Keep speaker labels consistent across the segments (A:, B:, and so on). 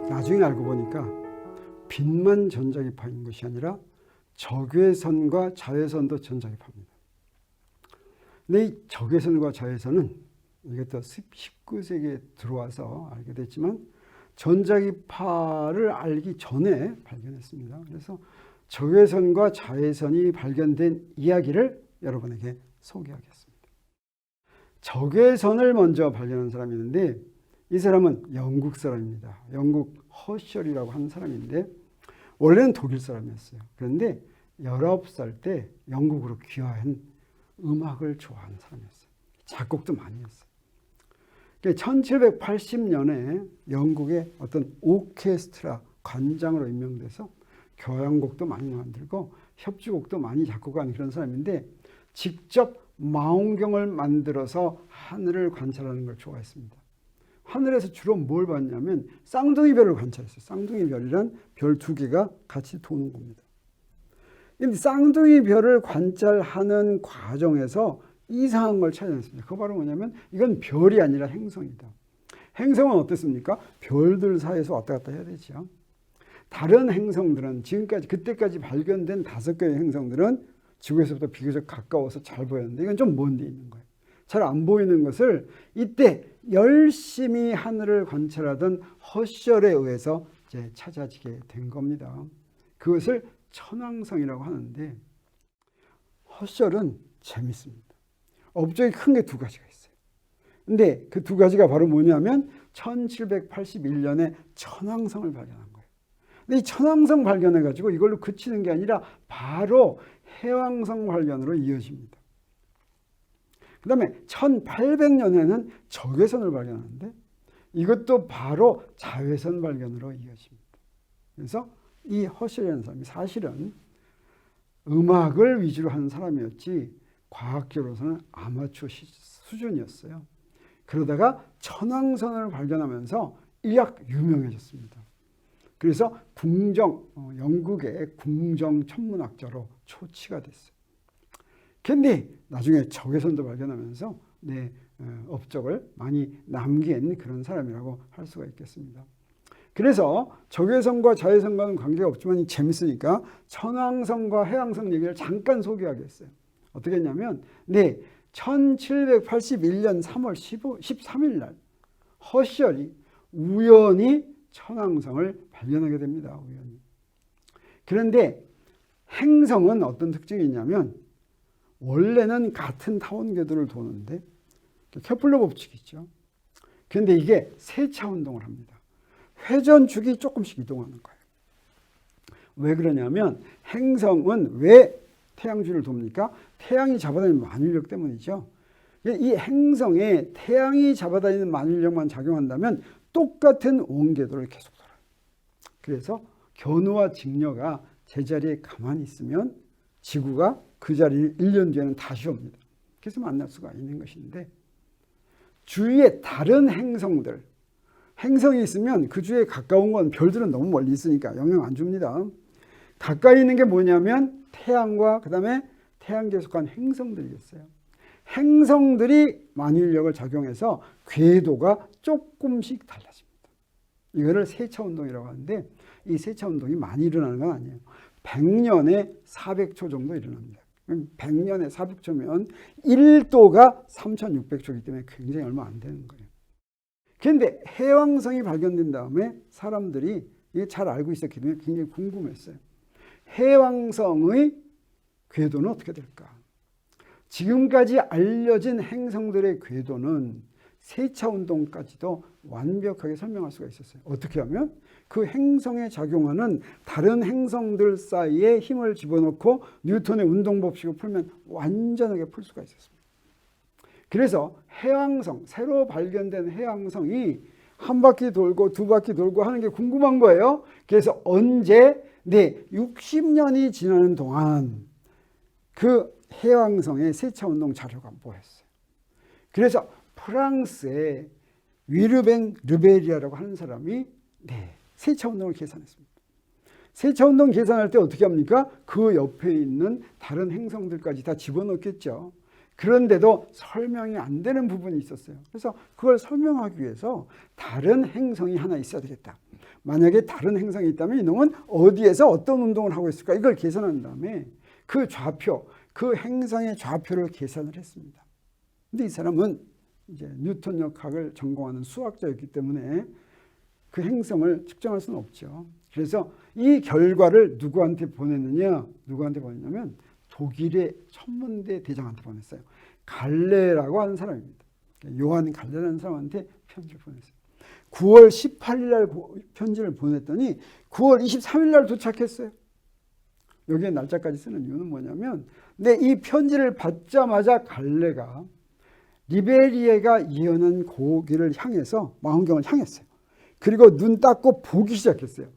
A: 나중에 알고 보니까 빛만 전자기파인 것이 아니라 적외선과 자외선도 전자기파입니다. 근데 이 적외선과 자외선은 이것도 19세기에 들어와서 알게 됐지만 전자기파를 알기 전에 발견했습니다. 그래서 적외선과 자외선이 발견된 이야기를 여러분에게 소개하겠습니다. 적외선을 먼저 발견한 사람이 있는데 이 사람은 영국 사람입니다. 영국 허셜이라고 하는 사람인데 원래는 독일 사람이었어요. 그런데 19살 때 영국으로 귀화한 음악을 좋아하는 사람이었어요. 작곡도 많이 했어요. 1780년에 영국의 어떤 오케스트라 관장으로 임명돼서 교향곡도 많이 만들고 협주곡도 많이 작곡한 그런 사람인데 직접 망원경을 만들어서 하늘을 관찰하는 걸 좋아했습니다. 하늘에서 주로 뭘 봤냐면 쌍둥이 별을 관찰했어요. 쌍둥이 별이란 별 두 개가 같이 도는 겁니다. 근데 쌍둥이 별을 관찰하는 과정에서 이상한 걸 찾아냈습니다. 그거 바로 뭐냐면 이건 별이 아니라 행성이다. 행성은 어떻습니까? 별들 사이에서 왔다 갔다 해야 되죠. 다른 행성들은 지금까지 그때까지 발견된 5개의 행성들은 지구에서부터 비교적 가까워서 잘 보였는데 이건 좀 먼 데 있는 거예요. 잘 안 보이는 것을 이때 열심히 하늘을 관찰하던 허셜에 의해서 이제 찾아지게 된 겁니다. 그것을 천왕성이라고 하는데 허셜은 재밌습니다. 업적이 큰 게 2가지가 있어요. 근데 그 2가지가 바로 뭐냐면 1781년에 천왕성을 발견한 거예요. 근데 이 천왕성 발견해가지고 이걸로 그치는 게 아니라 바로 해왕성 발견으로 이어집니다. 그 다음에 1800년에는 적외선을 발견하는데 이것도 바로 자외선 발견으로 이어집니다. 그래서 이 허셜이라는 사람이 사실은 음악을 위주로 하는 사람이었지 과학적으로서는 아마추어 수준이었어요. 그러다가 천왕선을 발견하면서 일약 유명해졌습니다. 그래서 영국의 궁정 천문학자로 초치가 됐어요. 근데 나중에 적외선도 발견하면서 업적을 많이 남긴 그런 사람이라고 할 수가 있겠습니다. 그래서 적외선과 자외선과는 관계가 없지만 재밌으니까 천왕성과 해왕성 얘기를 잠깐 소개하겠어요. 어떻게 했냐면 1781년 3월 13일 날 허셜이 우연히 천왕성을 발견하게 됩니다. 우연히. 그런데 행성은 어떤 특징이 있냐면 원래는 같은 타원 궤도를 도는데 케플러 법칙이죠. 그런데 이게 세차 운동을 합니다. 회전축이 조금씩 이동하는 거예요. 왜 그러냐면 행성은 왜 태양주를 돕니까? 태양이 잡아다니는 만유력 때문이죠. 이 행성에 태양이 잡아다니는 만유력만 작용한다면 똑같은 원궤도를 계속 돌아요. 그래서 견우와 직녀가 제자리에 가만히 있으면 지구가 그 자리를 1년 뒤에는 다시 옵니다. 그래서 만날 수가 있는 것인데 주위에 다른 행성이 있으면 그 주위에 가까운 건 별들은 너무 멀리 있으니까 영향 안 줍니다. 가까이 있는 게 뭐냐면 태양과 그 다음에 태양계에 속한 행성들이겠어요. 행성들이 만유력을 작용해서 궤도가 조금씩 달라집니다. 이거를 세차운동이라고 하는데 이 세차운동이 많이 일어나는 건 아니에요. 100년에 400초 정도 일어납니다. 100년에 400초면 1도가 3600초이기 때문에 굉장히 얼마 안 되는 거예요. 그런데 해왕성이 발견된 다음에 사람들이 이게 잘 알고 있었기 때문에 굉장히 궁금했어요. 해왕성의 궤도는 어떻게 될까? 지금까지 알려진 행성들의 궤도는 세차운동까지도 완벽하게 설명할 수가 있었어요. 어떻게 하면? 그 행성에 작용하는 다른 행성들 사이에 힘을 집어넣고 뉴턴의 운동법칙을 풀면 완전하게 풀 수가 있었습니다. 그래서 해왕성, 새로 발견된 해왕성이 한 바퀴 돌고 2바퀴 돌고 하는 게 궁금한 거예요. 그래서 언제 60년이 지나는 동안 그 해왕성의 세차운동 자료가 모였어요. 그래서 프랑스의 위르뱅 르베리아라고 하는 사람이 세차운동을 계산했습니다. 세차운동 계산할 때 어떻게 합니까? 그 옆에 있는 다른 행성들까지 다 집어넣겠죠. 그런데도 설명이 안 되는 부분이 있었어요. 그래서 그걸 설명하기 위해서 다른 행성이 하나 있어야 되겠다. 만약에 다른 행성이 있다면 이놈은 어디에서 어떤 운동을 하고 있을까? 이걸 계산한 다음에 그 좌표, 그 행성의 좌표를 계산을 했습니다. 근데 이 사람은 이제 뉴턴 역학을 전공하는 수학자였기 때문에 그 행성을 측정할 수는 없죠. 그래서 이 결과를 누구한테 보냈느냐? 누구한테 보냈냐면 독일의 천문대 대장한테 보냈어요. 갈레라고 하는 사람입니다. 요한 갈레라는 사람한테 편지를 보냈어요. 9월 18일 날 편지를 보냈더니 9월 23일 날 도착했어요. 여기에 날짜까지 쓰는 이유는 뭐냐면 이 편지를 받자마자 갈레가 리베리에가 예언한 고기를 향해서 망원경을 향했어요. 그리고 눈 닦고 보기 시작했어요.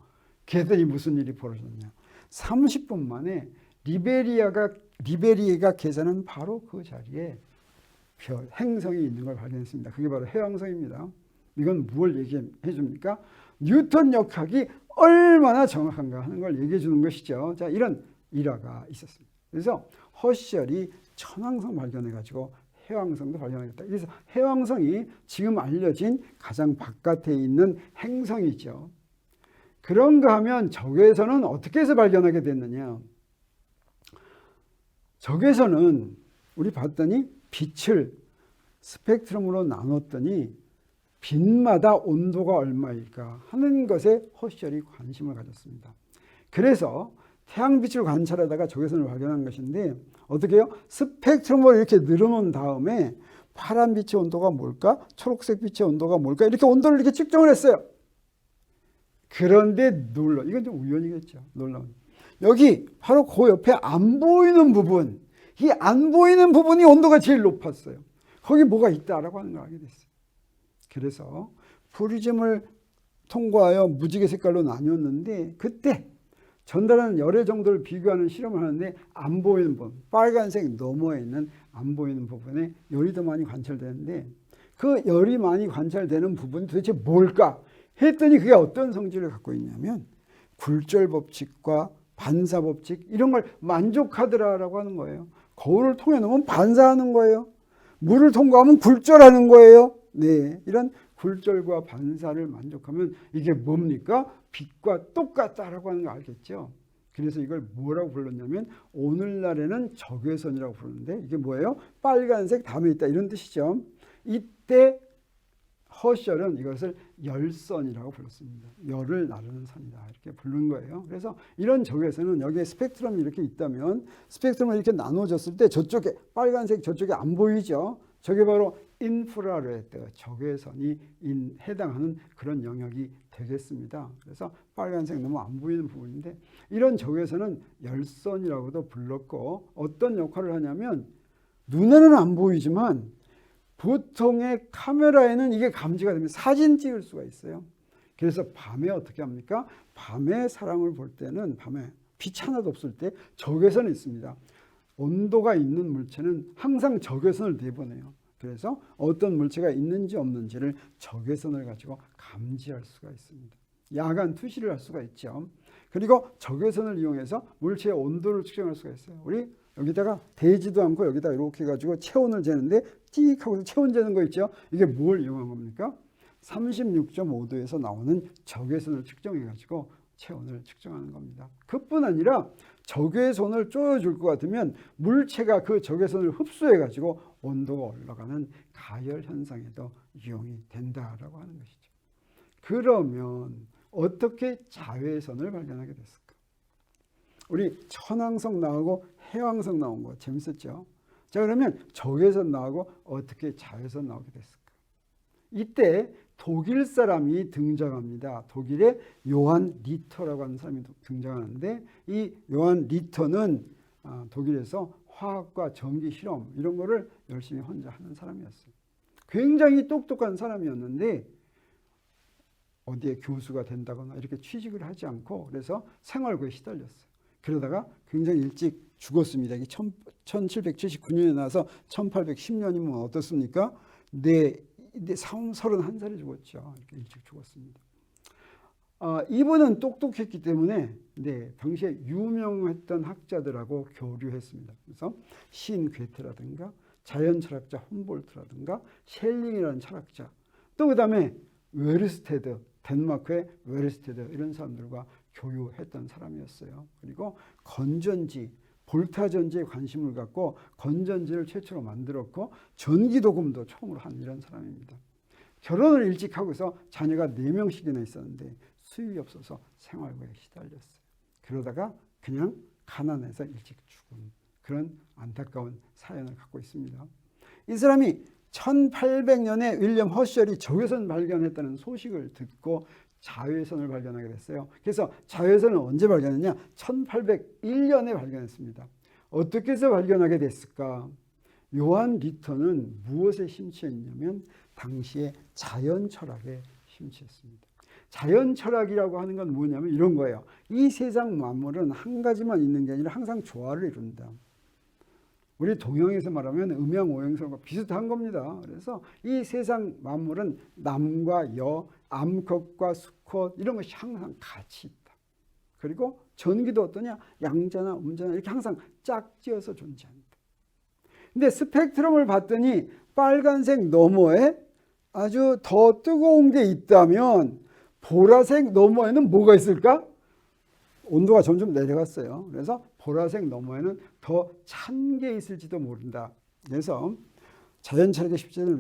A: 그랬더니 무슨 일이 벌어졌냐. 30분 만에 리베리에가 계산한 바로 그 자리에 행성이 있는 걸 발견했습니다. 그게 바로 해왕성입니다. 이건 뭘 얘기해 줍니까? 뉴턴 역학이 얼마나 정확한가 하는 걸 얘기해 주는 것이죠. 자, 이런 일화가 있었습니다. 그래서 허셜이 천왕성 발견해가지고 해왕성도 발견하겠다. 그래서 해왕성이 지금 알려진 가장 바깥에 있는 행성이죠. 그런가 하면 적외선은 어떻게 해서 발견하게 됐느냐. 적외선은 우리 봤더니 빛을 스펙트럼으로 나눴더니 빛마다 온도가 얼마일까 하는 것에 허셜이 관심을 가졌습니다. 그래서 태양빛을 관찰하다가 적외선을 발견한 것인데 어떻게 해요? 스펙트럼을 이렇게 늘어놓은 다음에 파란빛의 온도가 뭘까? 초록색빛의 온도가 뭘까? 이렇게 온도를 이렇게 측정을 했어요. 그런데 이건 좀 우연이겠죠. 놀라운. 여기 바로 그 옆에 안 보이는 부분, 이 안 보이는 부분이 온도가 제일 높았어요. 거기 뭐가 있다라고 하는 걸 알게 됐어요. 그래서 프리즘을 통과하여 무지개 색깔로 나뉘었는데 그때 전달하는 열의 정도를 비교하는 실험을 하는데 안 보이는 부분, 빨간색 너머에 있는 안 보이는 부분에 열이 더 많이 관찰되는데 그 열이 많이 관찰되는 부분이 도대체 뭘까 했더니 그게 어떤 성질을 갖고 있냐면 굴절 법칙과 반사 법칙 이런 걸 만족하더라라고 하는 거예요. 거울을 통해 놓으면 반사하는 거예요. 물을 통과하면 굴절하는 거예요. 네, 이런 굴절과 반사를 만족하면 이게 뭡니까? 빛과 똑같다라고 하는 거 알겠죠? 그래서 이걸 뭐라고 불렀냐면 오늘날에는 적외선이라고 부르는데 이게 뭐예요? 빨간색 담에 있다 이런 뜻이죠. 이때 허셜은 이것을 열선이라고 불렀습니다. 열을 나르는 선이다 이렇게 부른 거예요. 그래서 이런 적외선은 여기에 스펙트럼이 이렇게 있다면 스펙트럼을 이렇게 나눠졌을 때 저쪽에 빨간색 저쪽에 안 보이죠? 저게 바로 인프라레드 적외선이 해당하는 그런 영역이 되겠습니다. 그래서 빨간색 너무 안 보이는 부분인데 이런 적외선은 열선이라고도 불렀고 어떤 역할을 하냐면 눈에는 안 보이지만 보통의 카메라에는 이게 감지가 되면 사진 찍을 수가 있어요. 그래서 밤에 어떻게 합니까? 밤에 사람을 볼 때는 밤에 빛 하나도 없을 때 적외선이 있습니다. 온도가 있는 물체는 항상 적외선을 내보내요. 그래서 어떤 물체가 있는지 없는지를 적외선을 가지고 감지할 수가 있습니다. 야간 투시를 할 수가 있죠. 그리고 적외선을 이용해서 물체의 온도를 측정할 수가 있어요. 우리 여기다가 대지도 않고 여기다 이렇게 해가지고 체온을 재는데 띡 하고서 체온 재는 거 있죠. 이게 뭘 이용한 겁니까? 36.5도에서 나오는 적외선을 측정해가지고 체온을 측정하는 겁니다. 그뿐 아니라 적외선을 쪼여줄 것 같으면 물체가 그 적외선을 흡수해가지고 온도가 올라가는 가열 현상에도 이용이 된다라고 하는 것이죠. 그러면 어떻게 자외선을 발견하게 됐을까? 우리 천왕성 나오고 해왕성 나온 거 재밌었죠? 자, 그러면 적외선 나오고 어떻게 자외선 나오게 됐을까? 이때 독일 사람이 등장합니다. 독일의 요한 리터라고 하는 사람이 등장하는데 이 요한 리터는 독일에서 화학과 전기 실험 이런 거를 열심히 혼자 하는 사람이었어요. 굉장히 똑똑한 사람이었는데 어디에 교수가 된다거나 이렇게 취직을 하지 않고 그래서 생활고에 시달렸어요. 그러다가 굉장히 일찍 죽었습니다. 1779년에 나서 1810년이면 어떻습니까? 31살에 죽었죠. 이렇게 일찍 죽었습니다. 이분은 똑똑했기 때문에 당시에 유명했던 학자들하고 교류했습니다. 그래서 시인 괴테라든가 자연철학자 훔볼트라든가 셸링이라는 철학자 또 그 다음에 웨르스테드 덴마크의 웨르스테드 이런 사람들과 교류했던 사람이었어요. 그리고 건전지, 볼타 전지에 관심을 갖고 건전지를 최초로 만들었고 전기도금도 처음으로 한 이런 사람입니다. 결혼을 일찍 하고서 자녀가 4명씩이나 있었는데 수입이 없어서 생활고에 시달렸어요. 그러다가 그냥 가난해서 일찍 죽은 그런 안타까운 사연을 갖고 있습니다. 이 사람이 1800년에 윌리엄 허셜이 적외선 발견했다는 소식을 듣고 자외선을 발견하게 됐어요. 그래서 자외선을 언제 발견했냐? 1801년에 발견했습니다. 어떻게 해서 발견하게 됐을까? 요한 리터는 무엇에 심취했냐면 당시에 자연 철학에 심취했습니다. 자연 철학이라고 하는 건 뭐냐면 이런 거예요. 이 세상 만물은 한 가지만 있는 게 아니라 항상 조화를 이룬다. 우리 동양에서 말하면 음양오행설과 비슷한 겁니다. 그래서 이 세상 만물은 남과 여, 암컷과 수컷 이런 것이 항상 같이 있다. 그리고 전기도 어떠냐? 양자나 음자나 이렇게 항상 짝지어서 존재한다. 근데 스펙트럼을 봤더니 빨간색 너머에 아주 더 뜨거운 게 있다면 보라색 너머에는 뭐가 있을까? 온도가 점점 내려갔어요. 그래서 보라색 너머에는 더 찬 게 있을지도 모른다. 그래서 자연철학의 십자를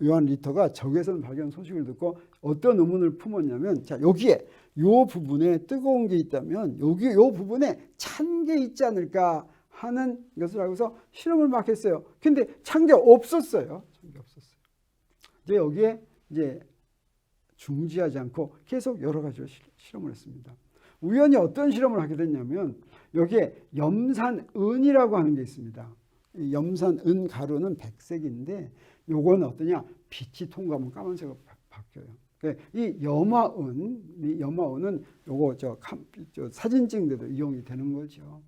A: 요한 리터가 적외선 발견 소식을 듣고 어떤 의문을 품었냐면, 자 여기에 요 부분에 뜨거운 게 있다면 여기 요 부분에 찬 게 있지 않을까 하는 것을 알고서 실험을 막 했어요. 근데 찬 게 없었어요. 찬 게 없었어요. 이제 여기에 이제 중지하지 않고 계속 여러 가지로 실험을 했습니다. 우연히 어떤 실험을 하게 됐냐면 여기에 염산은이라고 하는 게 있습니다. 이 염산은 가루는 백색인데 요거는 어떠냐? 빛이 통과하면 까만색으로 바뀌어요. 이 염화은, 요거 저 사진 찍는데도 이용이 되는 거죠.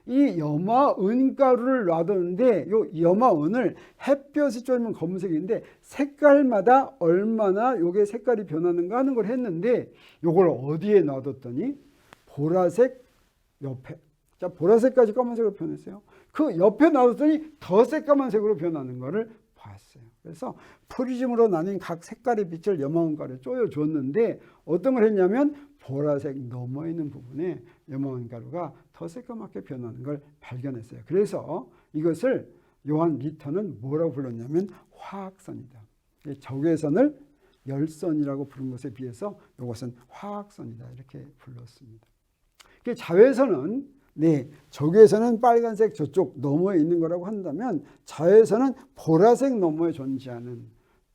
A: 이 염화은 가루를 놔뒀는데 요 염화은을 햇볕에 쬐면 검은색인데 색깔마다 얼마나 요게 색깔이 변하는가 하는 걸 했는데 요걸 어디에 놔뒀더니 보라색 옆에, 자 보라색까지 검은색으로 변했어요. 그 옆에 놔뒀더니 더 새까만색으로 변하는 거를 봤어요. 그래서 프리즘으로 나뉜 각 색깔의 빛을 염화은 가루에 쪼여줬는데 어떤 걸 했냐면 보라색 넘어 있는 부분에 염화은 가루가 더 새까맣게 변하는 걸 발견했어요. 그래서 이것을 요한 리터는 뭐라고 불렀냐면 화학선이다. 적외선을 열선이라고 부른 것에 비해서 이것은 화학선이다 이렇게 불렀습니다. 자외선은 적외선은 빨간색 저쪽 너머에 있는 거라고 한다면 자외선은 보라색 너머에 존재하는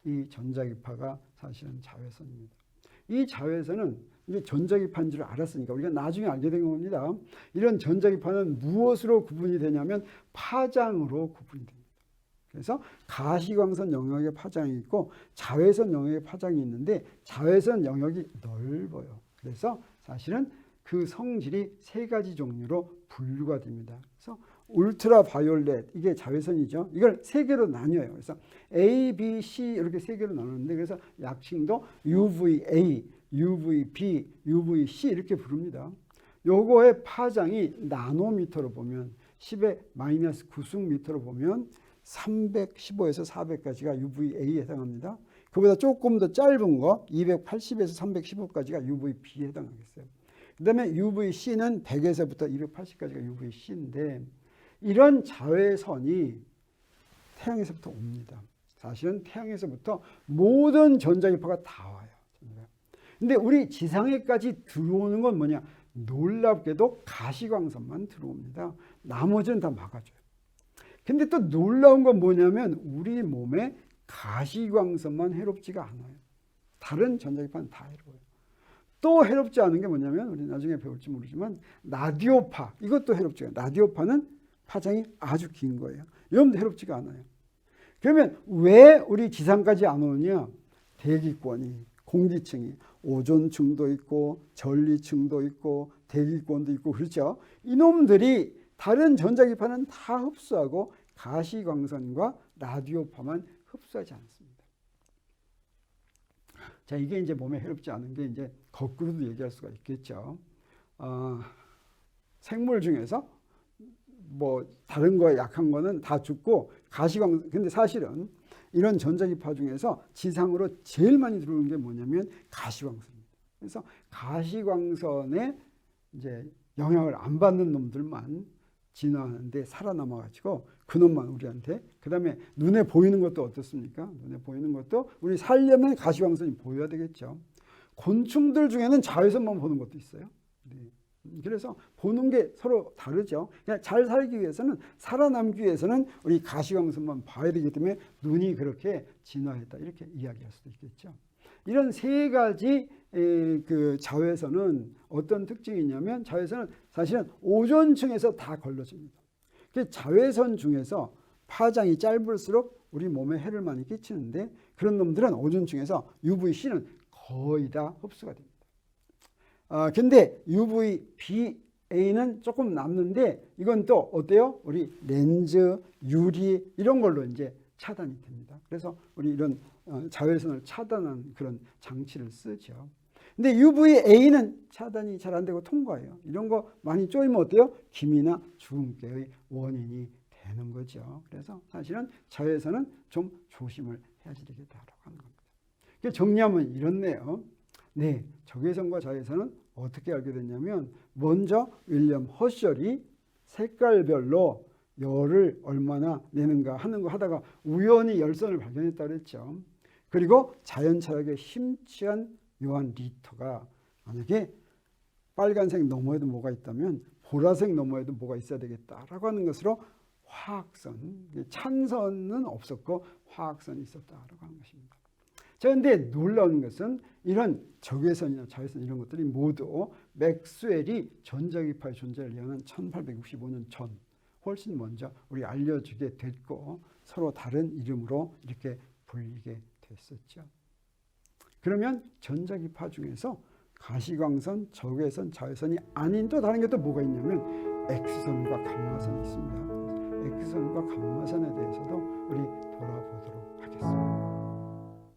A: 이 전자기파가 사실은 자외선입니다. 이 자외선은 이게 전자기파인 줄 알았으니까 우리가 나중에 알게 된 겁니다. 이런 전자기파는 무엇으로 구분이 되냐면 파장으로 구분이 됩니다. 그래서 가시광선 영역의 파장이 있고 자외선 영역의 파장이 있는데 자외선 영역이 넓어요. 그래서 사실은 그 성질이 3가지 종류로 분류가 됩니다. 그래서 울트라 바이올렛, 이게 자외선이죠. 이걸 3개로 나뉘어요. 그래서 A, B, C 이렇게 3개로 나누는데 그래서 약칭도 UVA, UVB, UVC 이렇게 부릅니다. 요거의 파장이 나노미터로 보면 10의 마이너스 9승미터로 보면 315에서 400까지가 UVA에 해당합니다. 그보다 조금 더 짧은 거 280에서 315까지가 UVB에 해당하겠어요. 그 다음에 UVC는 100에서부터 280까지가 UVC인데 이런 자외선이 태양에서부터 옵니다. 사실은 태양에서부터 모든 전자기파가 다 와요. 근데 우리 지상에까지 들어오는 건 뭐냐? 놀랍게도 가시광선만 들어옵니다. 나머지는 다 막아줘요. 근데 또 놀라운 건 뭐냐면 우리 몸에 가시광선만 해롭지가 않아요. 다른 전자기파는 다 해로워요. 또 해롭지 않은 게 뭐냐면 우리 나중에 배울지 모르지만 라디오파, 이것도 해롭지 않아요. 라디오파는 파장이 아주 긴 거예요. 여러분도 해롭지가 않아요. 그러면 왜 우리 지상까지 안 오느냐? 대기권이, 공기층이 오존층도 있고 전리층도 있고 대기권도 있고 그렇죠. 이놈들이 다른 전자기파는 다 흡수하고 가시광선과 라디오파만 흡수하지 않습니다. 자, 이게 이제 몸에 해롭지 않은 게 이제 거꾸로도 얘기할 수가 있겠죠. 생물 중에서 뭐 다른 거에 약한 거는 다 죽고 가시광선, 근데 사실은 이런 전자기파 중에서 지상으로 제일 많이 들어오는 게 뭐냐면 가시광선입니다. 그래서 가시광선에 이제 영향을 안 받는 놈들만 진화하는데 살아남아가지고 그놈만 우리한테, 그 다음에 눈에 보이는 것도 어떻습니까? 눈에 보이는 것도 우리 살려면 가시광선이 보여야 되겠죠. 곤충들 중에는 자외선만 보는 것도 있어요. 네. 그래서 보는 게 서로 다르죠. 그냥 잘 살기 위해서는, 살아남기 위해서는 우리 가시광선만 봐야 되기 때문에 눈이 그렇게 진화했다, 이렇게 이야기할 수도 있겠죠. 이런 세 가지 그 자외선은 어떤 특징이 있냐면, 자외선은 사실은 오존층에서 다 걸러집니다. 자외선 중에서 파장이 짧을수록 우리 몸에 해를 많이 끼치는데, 그런 놈들은 오존층에서 UVC는 거의 다 흡수가 됩니다. 근데 UVBA는 조금 남는데, 이건 또 어때요? 우리 렌즈, 유리 이런 걸로 이제 차단이 됩니다. 그래서 우리 이런 자외선을 차단하는 그런 장치를 쓰죠. 근데 UVA는 차단이 잘 안 되고 통과해요. 이런 거 많이 쪼이면 어때요? 기미나 주근깨의 원인이 되는 거죠. 그래서 사실은 자외선은 좀 조심을 해야 되겠다라고 하는 겁니다. 정리하면 이렇네요. 네, 적외선과 자외선은 어떻게 알게 됐냐면, 먼저 윌리엄 허셜이 색깔별로 열을 얼마나 내는가 하는 거 하다가 우연히 열선을 발견했다 그랬죠. 그리고 자연 철학에 심취한 요한 리터가 만약에 빨간색 너머에도 뭐가 있다면 보라색 너머에도 뭐가 있어야 되겠다라고 하는 것으로 화학선, 찬선은 없었고 화학선이 있었다라고 하는 것입니다. 자, 근데 놀라운 것은 이런 적외선이나 자외선 이런 것들이 모두 맥스웰이 전자기파의 존재를 예언한 1865년 전, 훨씬 먼저 우리 알려주게 됐고, 서로 다른 이름으로 이렇게 불리게 됐었죠. 그러면 전자기파 중에서 가시광선, 적외선, 자외선이 아닌 또 다른 게 또 뭐가 있냐면 X선과 감마선이 있습니다. X선과 감마선에 대해서도 우리 돌아보도록 하겠습니다.